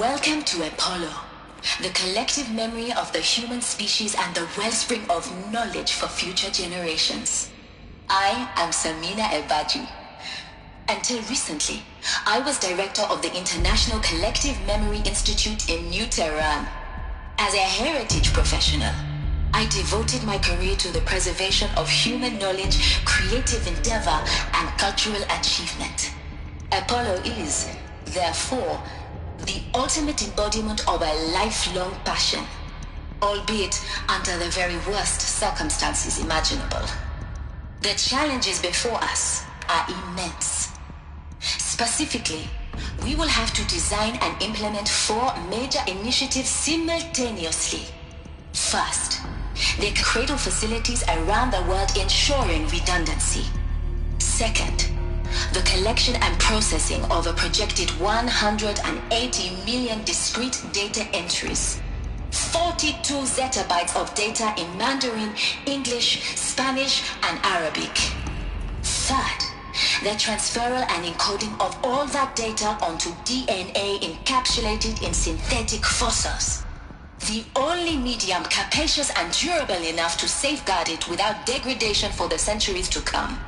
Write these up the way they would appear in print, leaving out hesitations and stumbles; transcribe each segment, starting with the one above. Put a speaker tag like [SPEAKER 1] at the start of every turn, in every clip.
[SPEAKER 1] Welcome to Apollo, the collective memory of the human species and the wellspring of knowledge for future generations. I am Samina Ebaji. Until recently, I was director of the International Collective Memory Institute in New Tehran. As a heritage professional, I devoted my career to the preservation of human knowledge, creative endeavor, and cultural achievement. Apollo is, therefore, the ultimate embodiment of a lifelong passion, albeit under the very worst circumstances imaginable. The challenges before us are immense. Specifically, we will have to design and implement 4 major initiatives simultaneously. First, the cradle facilities around the world ensuring redundancy. Second, the collection and processing of a projected 180 million discrete data entries. 42 zettabytes of data in Mandarin, English, Spanish, and Arabic. Third, the transferal and encoding of all that data onto DNA encapsulated in synthetic fossils. The only medium capacious and durable enough to safeguard it without degradation for the centuries to come.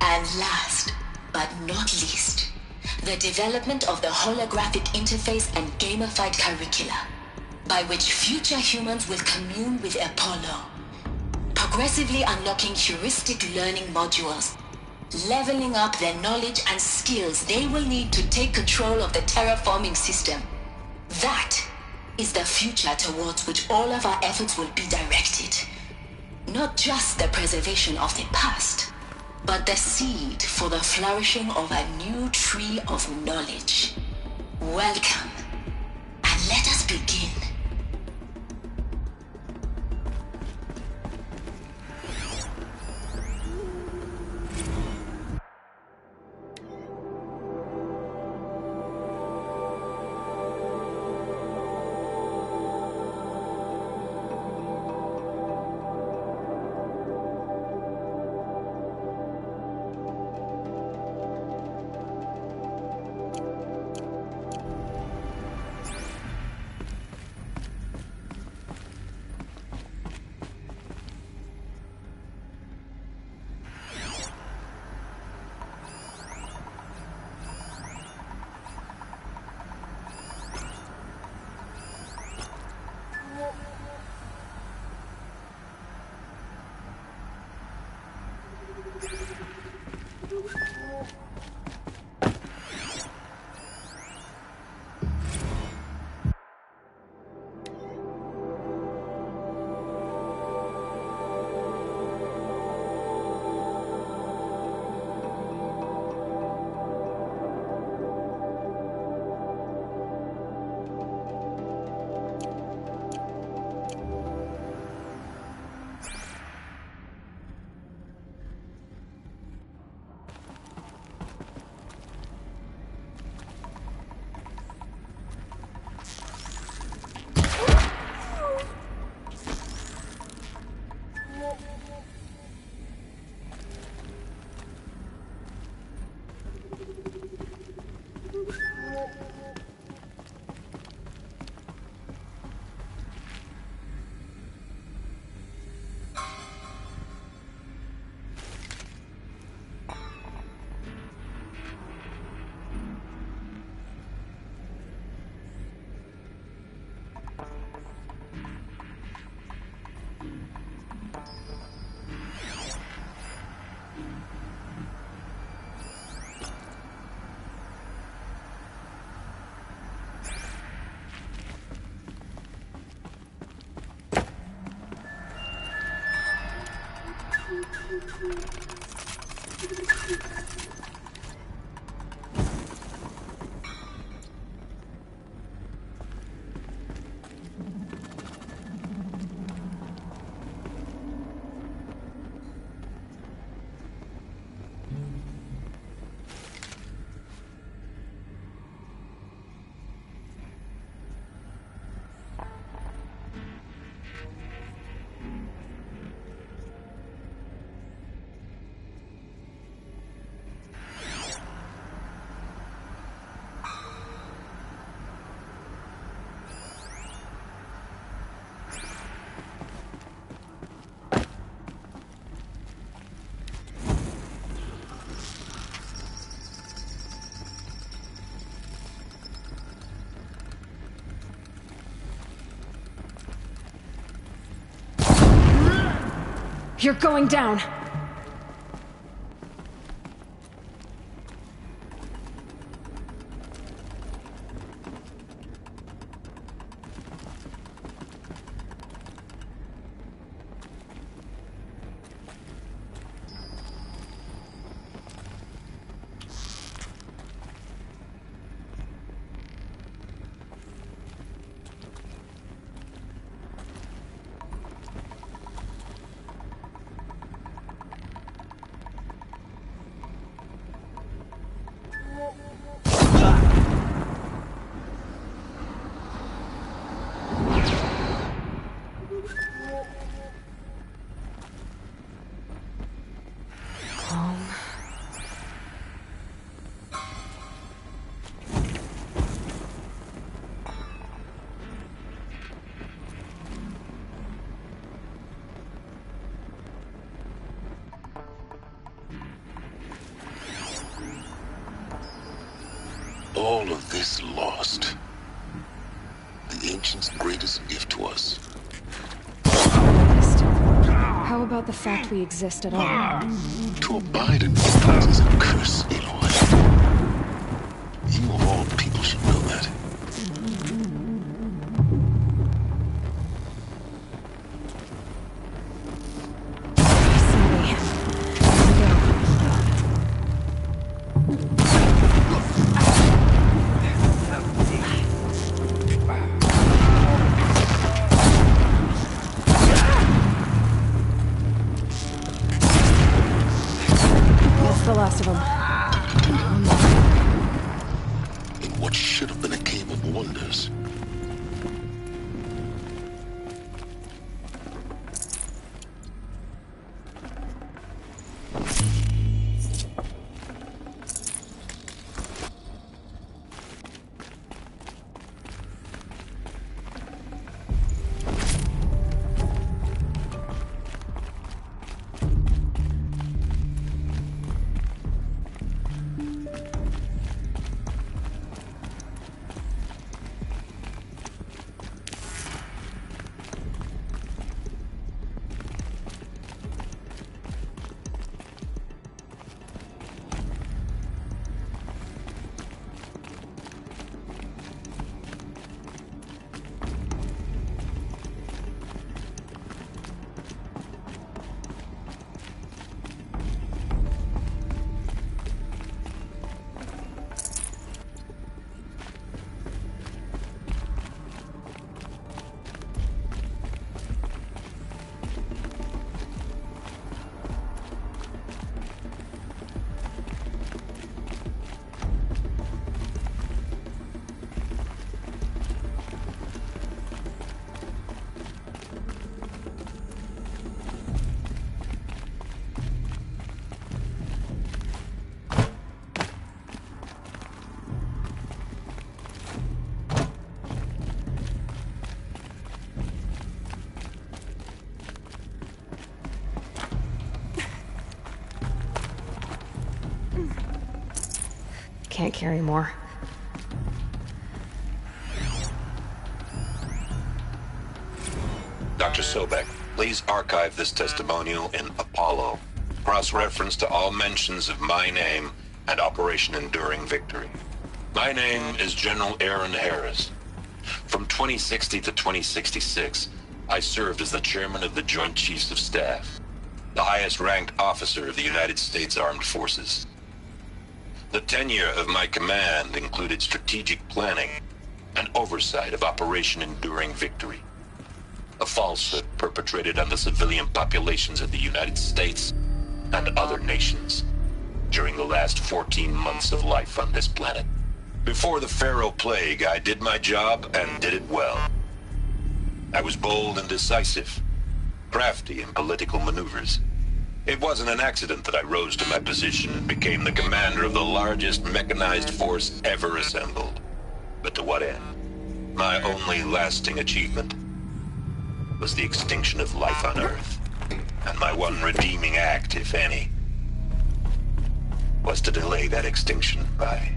[SPEAKER 1] And last, but not least, the development of the holographic interface and gamified curricula, by which future humans will commune with Apollo, progressively unlocking heuristic learning modules, leveling up their knowledge and skills they will need to take control of the terraforming system. That is the future towards which all of our efforts will be directed. Not just the preservation of the past, but the seed for the flourishing of a new tree of knowledge. Welcome, and let us begin.
[SPEAKER 2] You're going down.
[SPEAKER 3] All of this lost. The Ancients' greatest gift to us.
[SPEAKER 2] How about the fact we exist at all?
[SPEAKER 3] To abide in ignorance is a curse, Aloy. You of all people should know that.
[SPEAKER 2] The last of them.
[SPEAKER 3] In what should have been a cave of wonders.
[SPEAKER 2] Can't carry more.
[SPEAKER 4] Dr. Sobek, please archive this testimonial in Apollo. Cross-reference to all mentions of my name and Operation Enduring Victory. My name is General Aaron Harris. From 2060 to 2066, I served as the chairman of the Joint Chiefs of Staff, the highest-ranked officer of the United States Armed Forces. The tenure of my command included strategic planning and oversight of Operation Enduring Victory, a falsehood perpetrated on the civilian populations of the United States and other nations during the last 14 months of life on this planet. Before the Pharaoh Plague, I did my job and did it well. I was bold and decisive, crafty in political maneuvers. It wasn't an accident that I rose to my position and became the commander of the largest mechanized force ever assembled. But to what end? My only lasting achievement was the extinction of life on Earth. And my one redeeming act, if any, was to delay that extinction by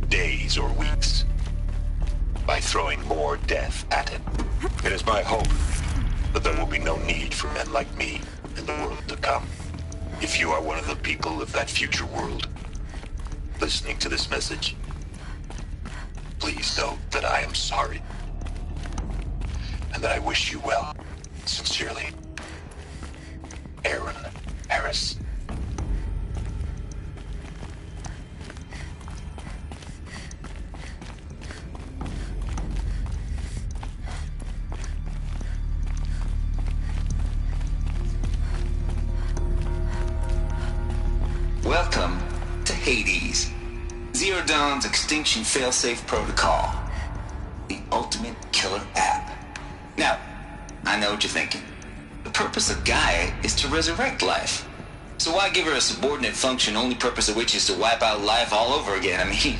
[SPEAKER 4] days or weeks, by throwing more death at it. It is my hope that there will be no need for men like me in in the world to come. If you are one of the people of that future world listening to this message, please know that I am sorry. And that I wish you well. Sincerely, Aaron Harris.
[SPEAKER 5] Welcome to Hades, Zero Dawn's extinction failsafe protocol, the ultimate killer app. Now, I know what you're thinking. The purpose of Gaia is to resurrect life. So why give her a subordinate function, only purpose of which is to wipe out life all over again? I mean,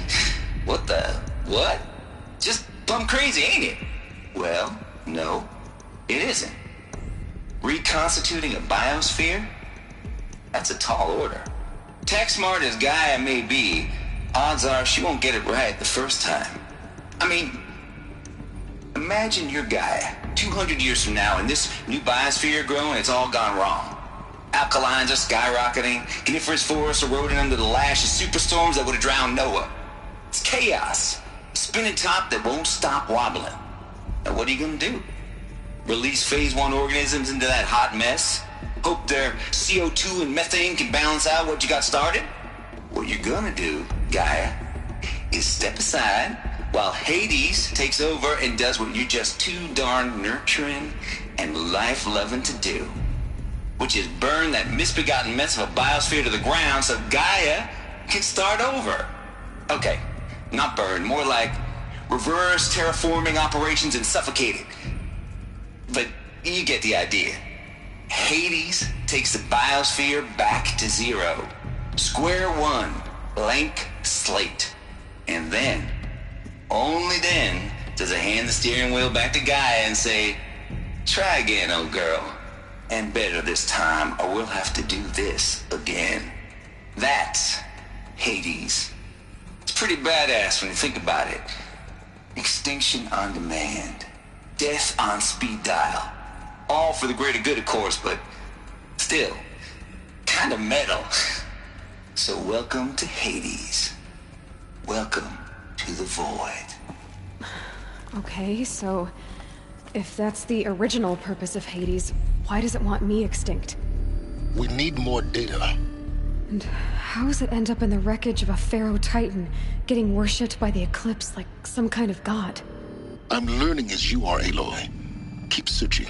[SPEAKER 5] what? Just plumb crazy, ain't it? Well, no, it isn't. Reconstituting a biosphere? That's a tall order. Tech smart as Gaia may be, odds are she won't get it right the first time. I mean, imagine you're Gaia, 200 years from now, and this new biosphere growing, it's all gone wrong. Alkalines are skyrocketing, coniferous forests eroding under the lash of superstorms that would have drowned Noah. It's chaos, a spinning top that won't stop wobbling. Now what are you gonna do? Release phase 1 organisms into that hot mess? Hope their CO2 and methane can balance out what you got started? What you're gonna do, Gaia, is step aside while Hades takes over and does what you're just too darn nurturing and life-loving to do, which is burn that misbegotten mess of a biosphere to the ground so Gaia can start over. Okay, not burn, more like reverse terraforming operations and suffocate it. But you get the idea. Hades takes the biosphere back to zero. Square one, blank slate. And then, only then, does it hand the steering wheel back to Gaia and say, try again, old girl. And better this time, or we'll have to do this again. That's Hades. It's pretty badass when you think about it. Extinction on demand. Death on speed dial. All for the greater good, of course, but still, kind of metal. So welcome to Hades. Welcome to the void.
[SPEAKER 2] Okay, so if that's the original purpose of Hades, why does it want me extinct?
[SPEAKER 3] We need more data.
[SPEAKER 2] And how does it end up in the wreckage of a Pharaoh Titan, getting worshipped by the Eclipse like some kind of god?
[SPEAKER 3] I'm learning as you are, Aloy. Keep searching.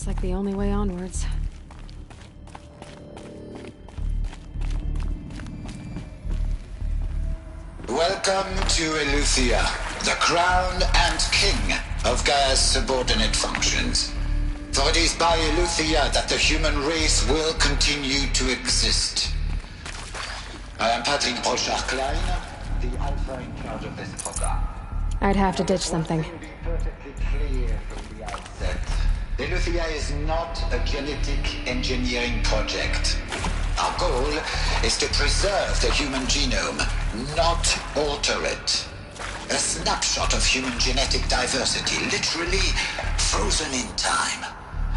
[SPEAKER 2] Looks like the only way onwards.
[SPEAKER 6] Welcome to Eleuthia, the crown and king of Gaia's subordinate functions. For it is by Eleuthia that the human race will continue to exist. I am Patrick Brochard-Klein, the Alpha in charge of this program.
[SPEAKER 2] I'd have to ditch something.
[SPEAKER 6] To be perfectly clear from the outset, Eleuthia is not a genetic engineering project. Our goal is to preserve the human genome, not alter it. A snapshot of human genetic diversity, literally frozen in time.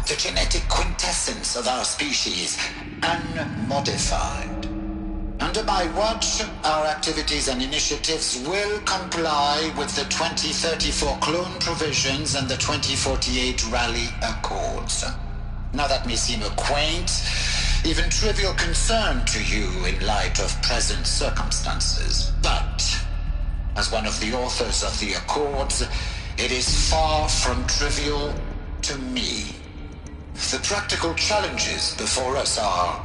[SPEAKER 6] The genetic quintessence of our species, unmodified. Under my watch, our activities and initiatives will comply with the 2034 clone provisions and the 2048 Rally Accords. Now that may seem a quaint, even trivial concern to you in light of present circumstances, but as one of the authors of the Accords, it is far from trivial to me. The practical challenges before us are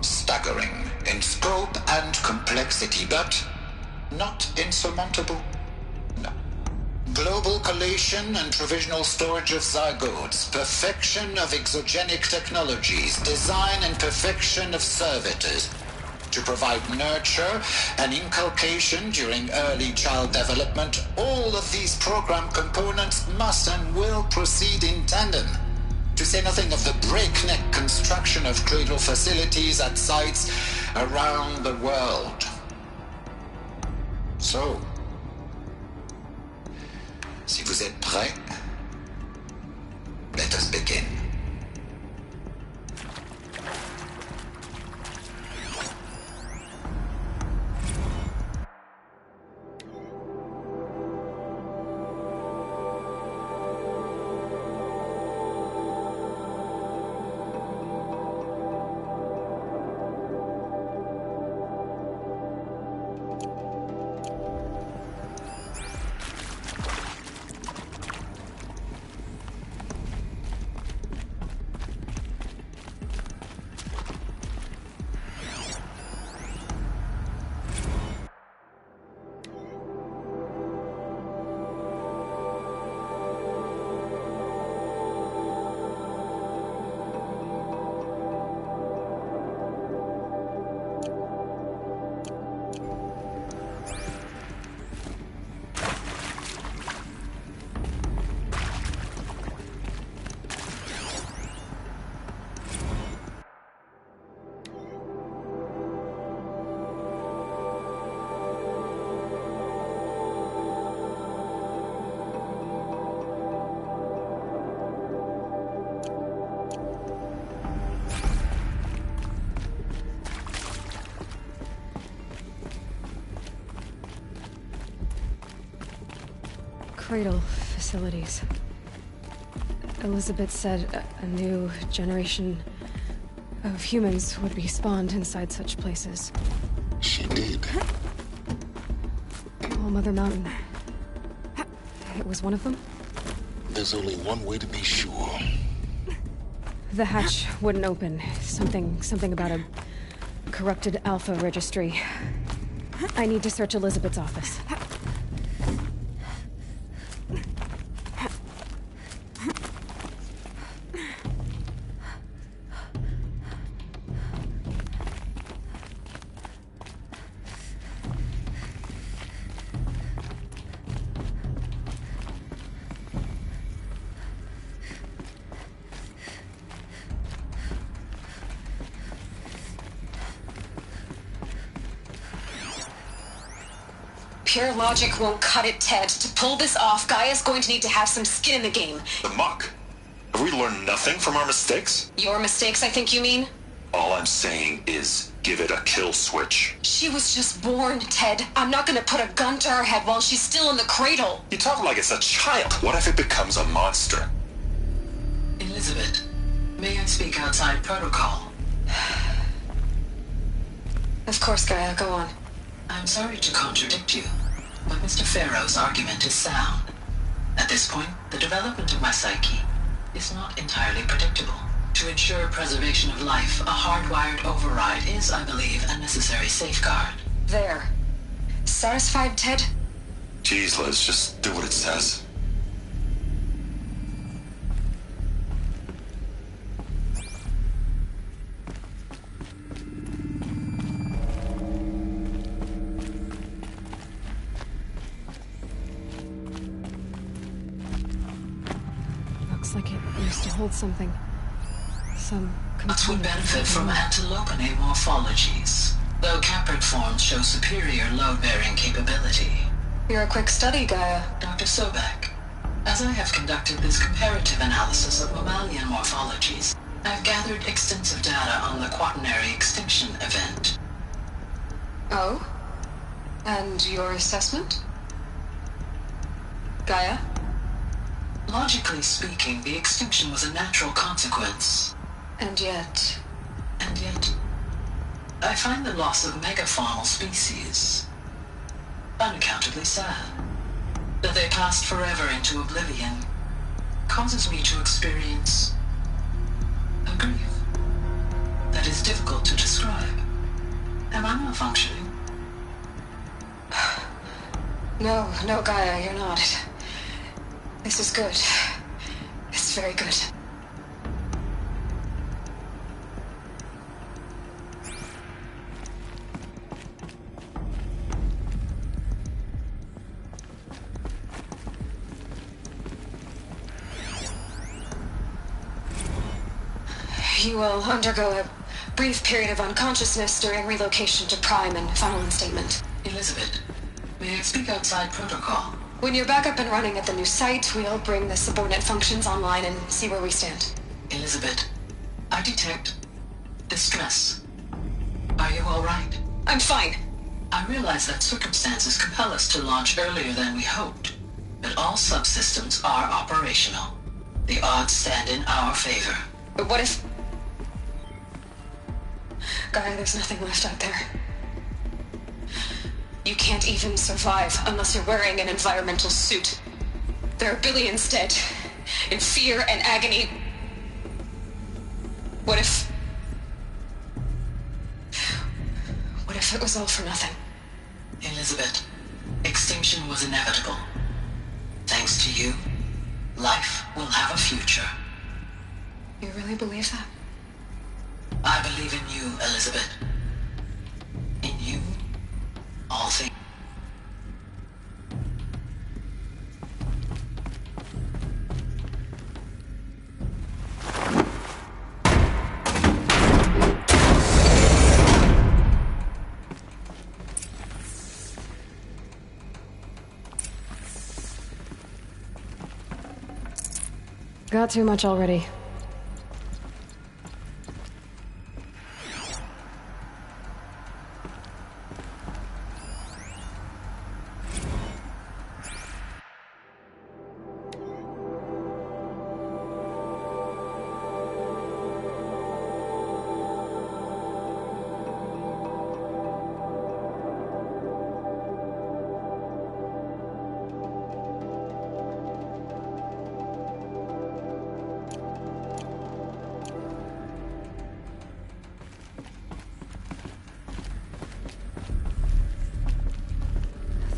[SPEAKER 6] staggering in scope and complexity, but not insurmountable. No. Global collation and provisional storage of zygotes, perfection of exogenic technologies, design and perfection of servitors, to provide nurture and inculcation during early child development. All of these program components must and will proceed in tandem. To say nothing of the breakneck construction of cradle facilities at sites around the world. So, si vous êtes prêts, let us begin.
[SPEAKER 2] Cradle facilities. Elizabeth said a new generation of humans would be spawned inside such places.
[SPEAKER 3] She did.
[SPEAKER 2] All Mother Mountain. It was one of them?
[SPEAKER 3] There's only one way to be sure.
[SPEAKER 2] The hatch wouldn't open. Something about a corrupted Alpha registry. I need to search Elizabeth's office.
[SPEAKER 1] Pure logic won't cut it, Ted. To pull this off, Gaia's going to need to have some skin in the game.
[SPEAKER 4] The muck. Have we learned nothing from our mistakes?
[SPEAKER 1] Your mistakes, I think you mean?
[SPEAKER 4] All I'm saying is give it a kill switch.
[SPEAKER 1] She was just born, Ted. I'm not gonna put a gun to her head while she's still in the cradle.
[SPEAKER 4] You talk like it's a child. What if it becomes a monster?
[SPEAKER 7] Elizabeth, may I speak outside protocol?
[SPEAKER 1] Of course, Gaia, go on.
[SPEAKER 7] I'm sorry to contradict you, but Mr. Farrow's argument is sound. At this point, the development of my psyche is not entirely predictable. To ensure preservation of life, a hardwired override is, I believe, a necessary safeguard.
[SPEAKER 2] There. Satisfied, Ted?
[SPEAKER 5] Jeez, Liz, just do what it says.
[SPEAKER 2] Looks like it used to hold something. Some
[SPEAKER 7] Nuts would
[SPEAKER 2] component.
[SPEAKER 7] benefit from antilopinae morphologies, though caprid forms show superior load-bearing capability.
[SPEAKER 2] You're a quick study, Gaia.
[SPEAKER 7] Dr. Sobek, as I have conducted this comparative analysis of mammalian morphologies, I've gathered extensive data on the quaternary extinction event.
[SPEAKER 2] Oh? And your assessment? Gaia?
[SPEAKER 7] Logically speaking, the extinction was a natural consequence.
[SPEAKER 2] And yet...
[SPEAKER 7] And yet, I find the loss of megafaunal species unaccountably sad. That they passed forever into oblivion causes me to experience a grief that is difficult to describe. Am I malfunctioning?
[SPEAKER 2] No, Gaia, you're not. This is good. It's very good. You will undergo a brief period of unconsciousness during relocation to Prime and final instatement.
[SPEAKER 7] Elizabeth, may I speak outside protocol?
[SPEAKER 2] When you're back up and running at the new site, we'll bring the subordinate functions online and see where we stand.
[SPEAKER 7] Elizabeth, I detect distress. Are you all right?
[SPEAKER 2] I'm fine.
[SPEAKER 7] I realize that circumstances compel us to launch earlier than we hoped, but all subsystems are operational. The odds stand in our favor.
[SPEAKER 2] But what if... Gaia, there's nothing left out there. You can't even survive unless you're wearing an environmental suit. There are billions dead, in fear and agony. What if it was all for nothing?
[SPEAKER 7] Elizabeth, extinction was inevitable. Thanks to you, life will have a future.
[SPEAKER 2] You really believe that?
[SPEAKER 7] I believe in you, Elizabeth. In you, all things.
[SPEAKER 2] Got too much already.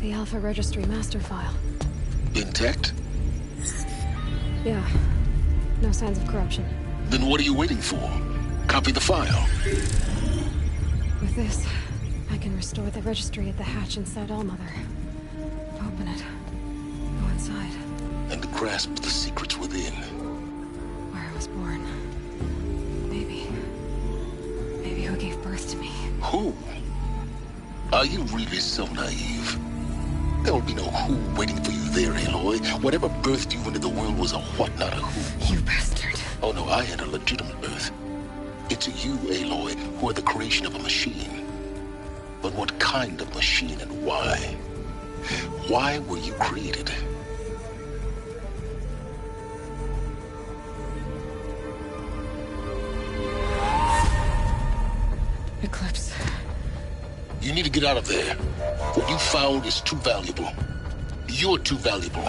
[SPEAKER 2] The Alpha Registry master file.
[SPEAKER 3] Intact?
[SPEAKER 2] Yeah. No signs of corruption.
[SPEAKER 3] Then what are you waiting for? Copy the file.
[SPEAKER 2] With this, I can restore the registry at the hatch inside Allmother. Open it. Go inside.
[SPEAKER 3] And grasp the secrets within.
[SPEAKER 2] Where I was born. Maybe who gave birth to me.
[SPEAKER 3] Who? Are you really so naive? There will be no who waiting for you there, Aloy. Whatever birthed you into the world was a what, not a who.
[SPEAKER 2] You bastard.
[SPEAKER 3] Oh no, I had a legitimate birth. It's you, Aloy, who are the creation of a machine. But what kind of machine and why? Why were you created?
[SPEAKER 2] Eclipse.
[SPEAKER 3] You need to get out of there. What you found is too valuable. You're too valuable.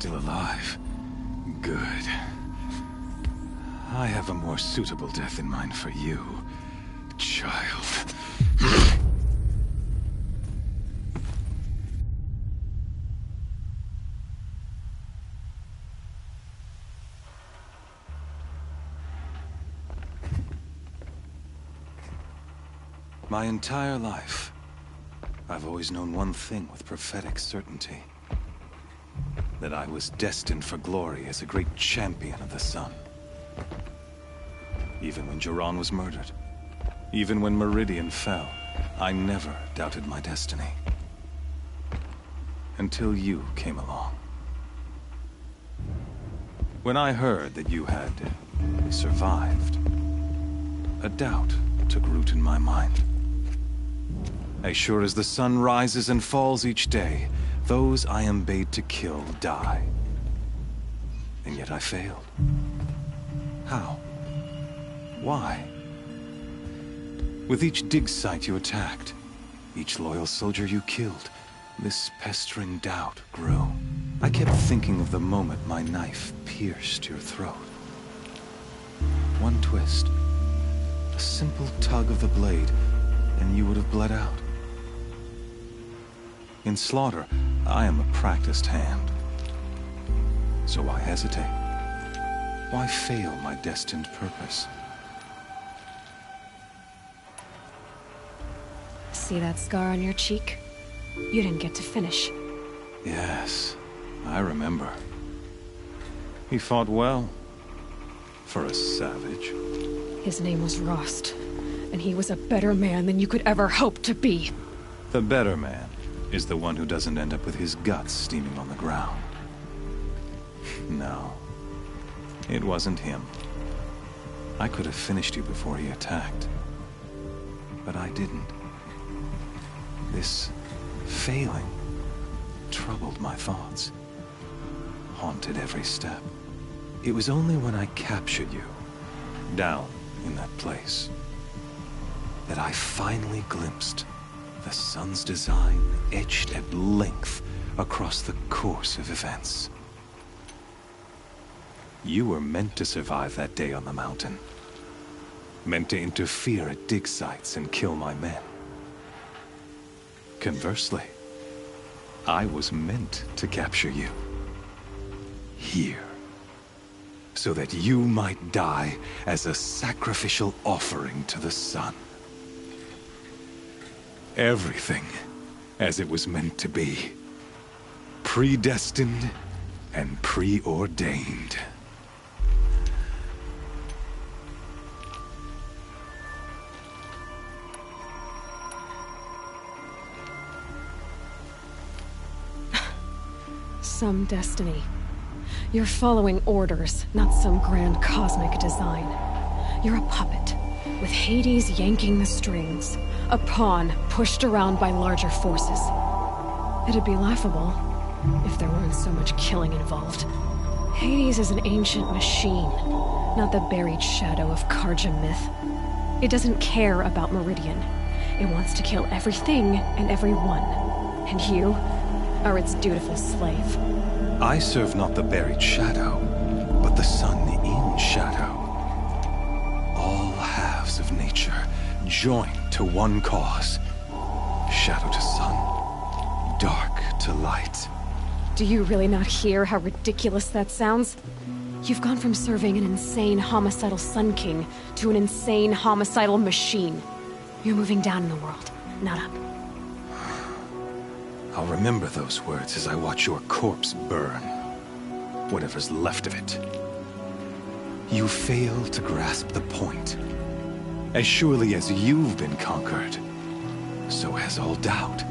[SPEAKER 8] still alive. Good. I have a more suitable death in mind for you, child. My entire life, I've always known one thing with prophetic certainty. That I was destined for glory as a great champion of the sun. Even when Jiran was murdered, even when Meridian fell, I never doubted my destiny. Until you came along. When I heard that you had survived, a doubt took root in my mind. As sure as the sun rises and falls each day, those I am bade to kill die. And yet I failed. How? Why? With each dig site you attacked, each loyal soldier you killed, this pestering doubt grew. I kept thinking of the moment my knife pierced your throat. One twist, a simple tug of the blade, and you would have bled out. In slaughter, I am a practiced hand. So why hesitate? Why fail my destined purpose?
[SPEAKER 2] See that scar on your cheek? You didn't get to finish.
[SPEAKER 8] Yes, I remember. He fought well. For a savage.
[SPEAKER 2] His name was Rost, and he was a better man than you could ever hope to be.
[SPEAKER 8] The better man is the one who doesn't end up with his guts steaming on the ground. No, it wasn't him. I could have finished you before he attacked. But I didn't. This failing troubled my thoughts, haunted every step. It was only when I captured you, down in that place, that I finally glimpsed the sun's design etched at length across the course of events. You were meant to survive that day on the mountain. Meant to interfere at dig sites and kill my men. Conversely, I was meant to capture you. Here. So that you might die as a sacrificial offering to the sun. Everything as it was meant to be. Predestined and preordained.
[SPEAKER 2] Some destiny. You're following orders, not some grand cosmic design. You're a puppet, with Hades yanking the strings. A pawn pushed around by larger forces. It'd be laughable if there weren't so much killing involved. Hades is an ancient machine, not the buried shadow of Karja myth. It doesn't care about Meridian. It wants to kill everything and everyone. And you are its dutiful slave.
[SPEAKER 8] I serve not the buried shadow, but the sun in shadow. All halves of nature joined to one cause. Shadow to sun, dark to light.
[SPEAKER 2] Do you really not hear how ridiculous that sounds? You've gone from serving an insane homicidal Sun King to an insane homicidal machine. You're moving down in the world, not up.
[SPEAKER 8] I'll remember those words as I watch your corpse burn. Whatever's left of it. You fail to grasp the point. As surely as you've been conquered, so has all doubt.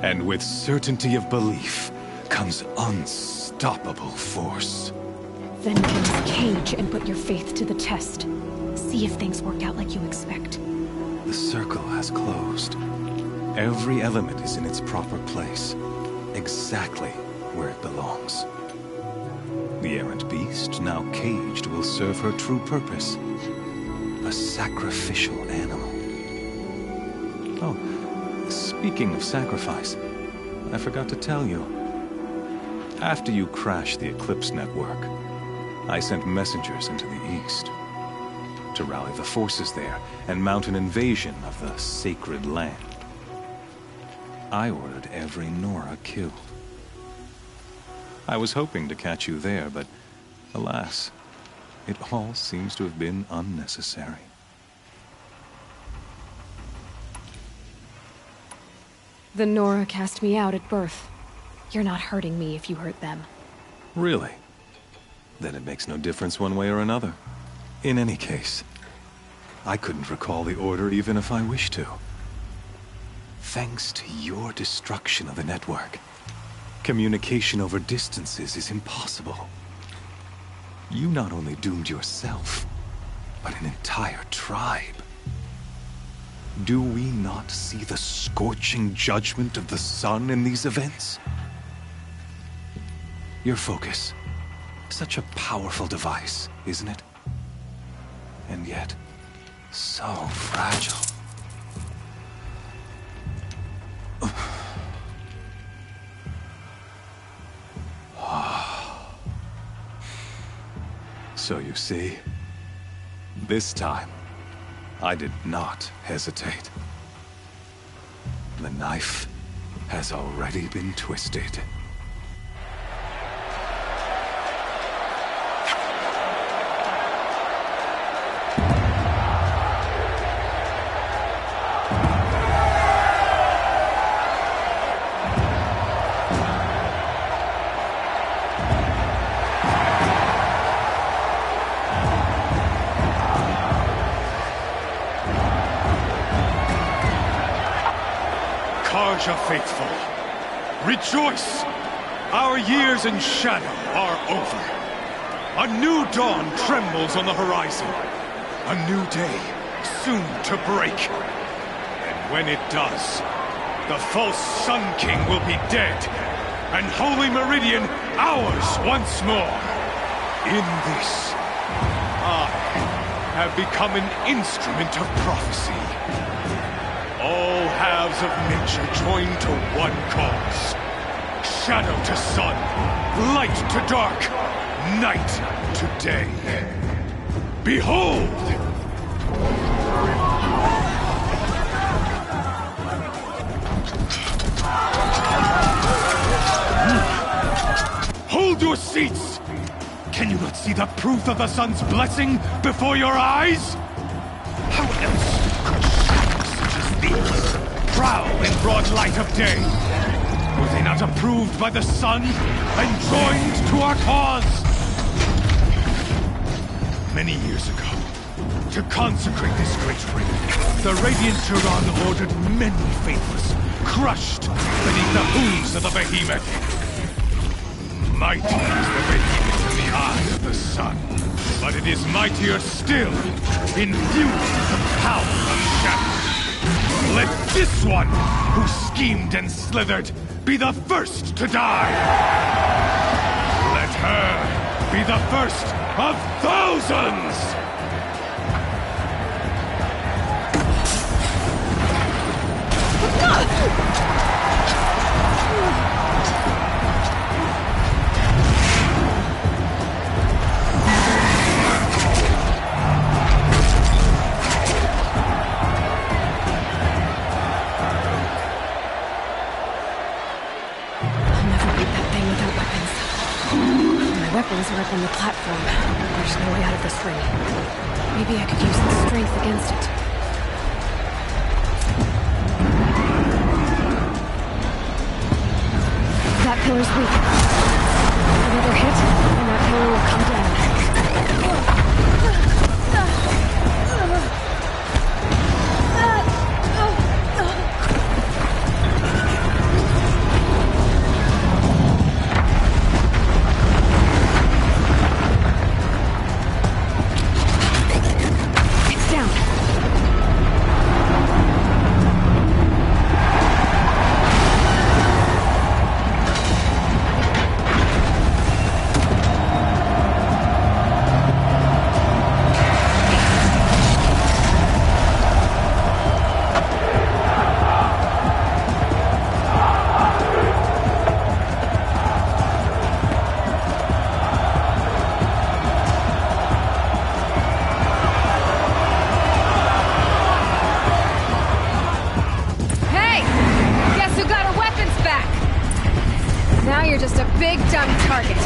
[SPEAKER 8] And with certainty of belief comes unstoppable force.
[SPEAKER 2] Then get his cage and put your faith to the test. See if things work out like you expect.
[SPEAKER 8] The circle has closed. Every element is in its proper place, exactly where it belongs. The errant beast, now caged, will serve her true purpose. A sacrificial animal. Oh, speaking of sacrifice, I forgot to tell you. After you crashed the Eclipse network, I sent messengers into the east to rally the forces there and mount an invasion of the sacred land. I ordered every Nora killed. I was hoping to catch you there, but alas, it all seems to have been unnecessary.
[SPEAKER 2] The Nora cast me out at birth. You're not hurting me if you hurt them.
[SPEAKER 8] Really? Then it makes no difference one way or another. In any case, I couldn't recall the order even if I wished to. Thanks to your destruction of the network, communication over distances is impossible. You not only doomed yourself, but an entire tribe. Do we not see the scorching judgment of the sun in these events? Your focus. Such a powerful device, isn't it? And yet, so fragile. So you see, this time, I did not hesitate. The knife has already been twisted.
[SPEAKER 9] Carja faithful, rejoice! Our years in shadow are over. A new dawn trembles on the horizon. A new day soon to break. And when it does, the false Sun King will be dead, and Holy Meridian ours once more. In this, I have become an instrument of prophecy. All halves of nature join to one cause. Shadow to sun, light to dark, night to day. Behold! Hold your seats! Can you not see the proof of the sun's blessing before your eyes? How else could shadows such as these prowl in broad light of day? Were they not approved by the sun and joined to our cause? Many years ago, to consecrate this great ring, the Radiant Turan ordered many faithless, crushed beneath the hooves of the behemoth. Mighty is the behemoth in the eye of the sun, but it is mightier still, infused with the power of shadow. Let this one, who schemed and slithered, be the first to die! Let her be the first of thousands!
[SPEAKER 2] Weapons are up on the platform. There's no way out of this ring. Maybe I could use the strength against it. That pillar's weak. Another hit, and that pillar will come down. found a target.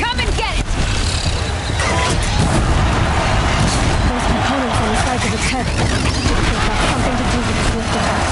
[SPEAKER 2] Come and get it! Those components on the sides of its head. They've got something to do with its lift device.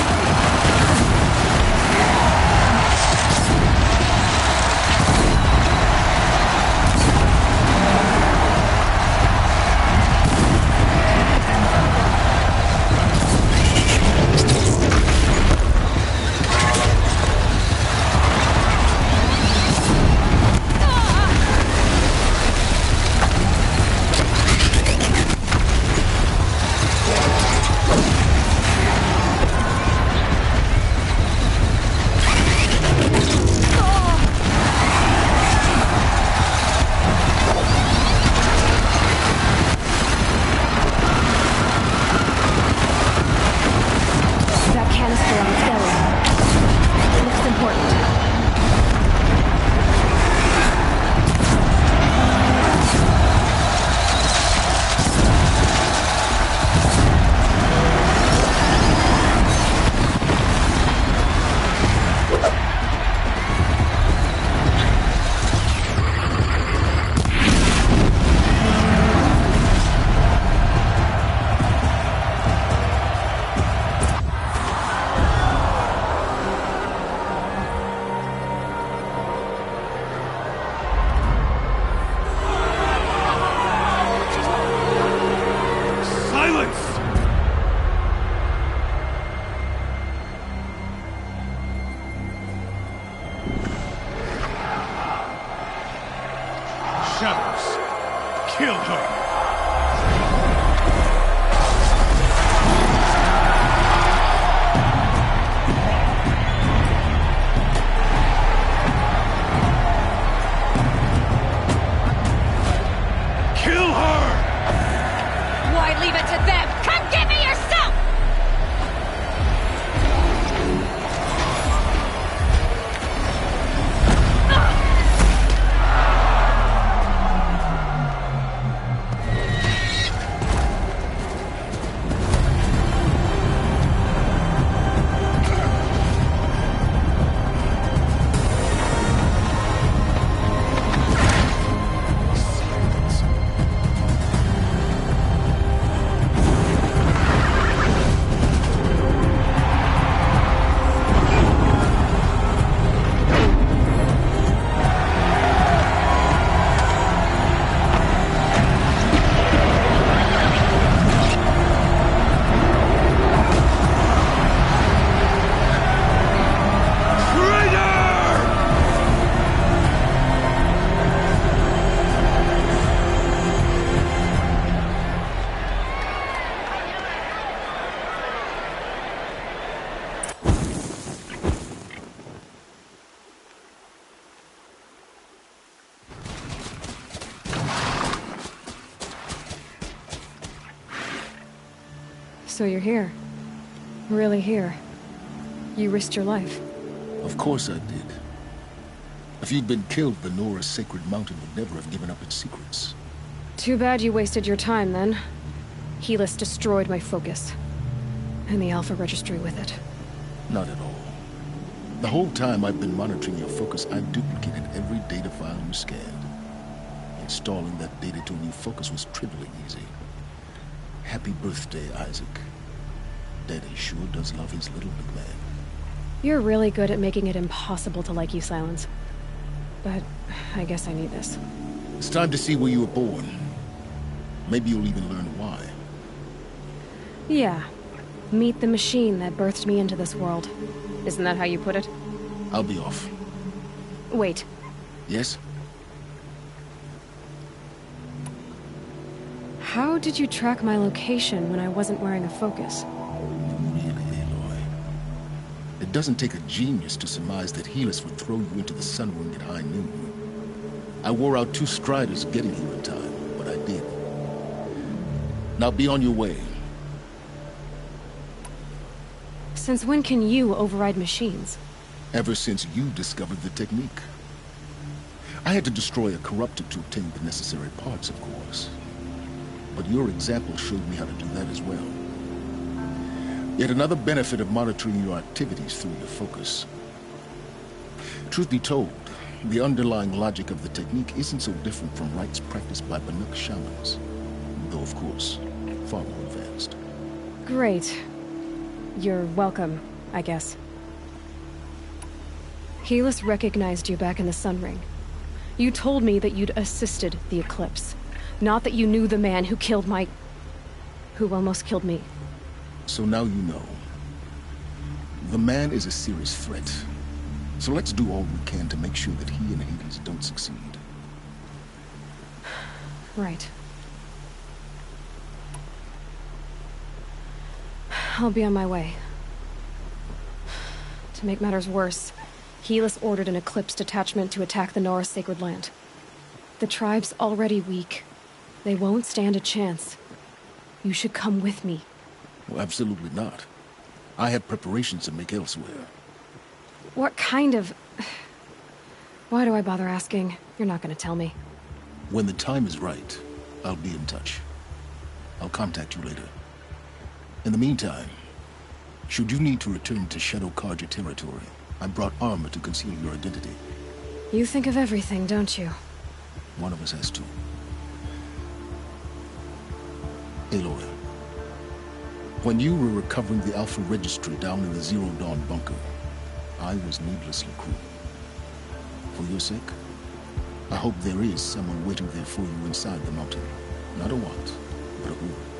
[SPEAKER 9] Shadows, kill her!
[SPEAKER 2] Leave it to them! Come get me yourself! So you're here. Really here. You risked your life.
[SPEAKER 3] Of course I did. If you'd been killed, the Nora's sacred mountain would never have given up its secrets.
[SPEAKER 2] Too bad you wasted your time, then. Helis destroyed my focus. And the Alpha Registry with it.
[SPEAKER 3] Not at all. The whole time I've been monitoring your focus, I've duplicated every data file you scanned. Installing that data to a new focus was trivially easy. Happy birthday, Isaac. Daddy sure does love his little big man.
[SPEAKER 2] You're really good at making it impossible to like you, Silence. But I guess I need this.
[SPEAKER 3] It's time to see where you were born. Maybe you'll even learn why.
[SPEAKER 2] Yeah. Meet the machine that birthed me into this world. Isn't that how you put it?
[SPEAKER 3] I'll be off.
[SPEAKER 2] Wait.
[SPEAKER 3] Yes?
[SPEAKER 2] How did you track my location when I wasn't wearing a focus?
[SPEAKER 3] Really, Aloy? It doesn't take a genius to surmise that Helis would throw you into the Sun Ring at high noon. I wore out 2 striders getting here in time, but I did. Now be on your way.
[SPEAKER 2] Since when can you override machines?
[SPEAKER 3] Ever since you discovered the technique. I had to destroy a corruptor to obtain the necessary parts, of course. But your example showed me how to do that as well. Yet another benefit of monitoring your activities through your focus. Truth be told, the underlying logic of the technique isn't so different from rites practiced by Banuk shamans. Though, of course, far more advanced.
[SPEAKER 2] Great. You're welcome, I guess. Helis recognized you back in the Sun Ring. You told me that you'd assisted the Eclipse. Not that you knew the man who killed who almost killed me.
[SPEAKER 3] So now you know. The man is a serious threat. So let's do all we can to make sure that he and Hades don't succeed.
[SPEAKER 2] Right. I'll be on my way. To make matters worse, Helis ordered an Eclipse detachment to attack the Nora Sacred Land. The tribe's already weak. They won't stand a chance. You should come with me.
[SPEAKER 3] Well, absolutely not. I have preparations to make elsewhere.
[SPEAKER 2] What kind of... Why do I bother asking? You're not gonna tell me.
[SPEAKER 3] When the time is right, I'll be in touch. I'll contact you later. In the meantime, should you need to return to Shadow Carja territory, I brought armor to conceal your identity.
[SPEAKER 2] You think of everything, don't you?
[SPEAKER 3] One of us has to. Aloy, when you were recovering the Alpha Registry down in the Zero Dawn bunker, I was needlessly cruel. For your sake, I hope there is someone waiting there for you inside the mountain. Not a what, but a who.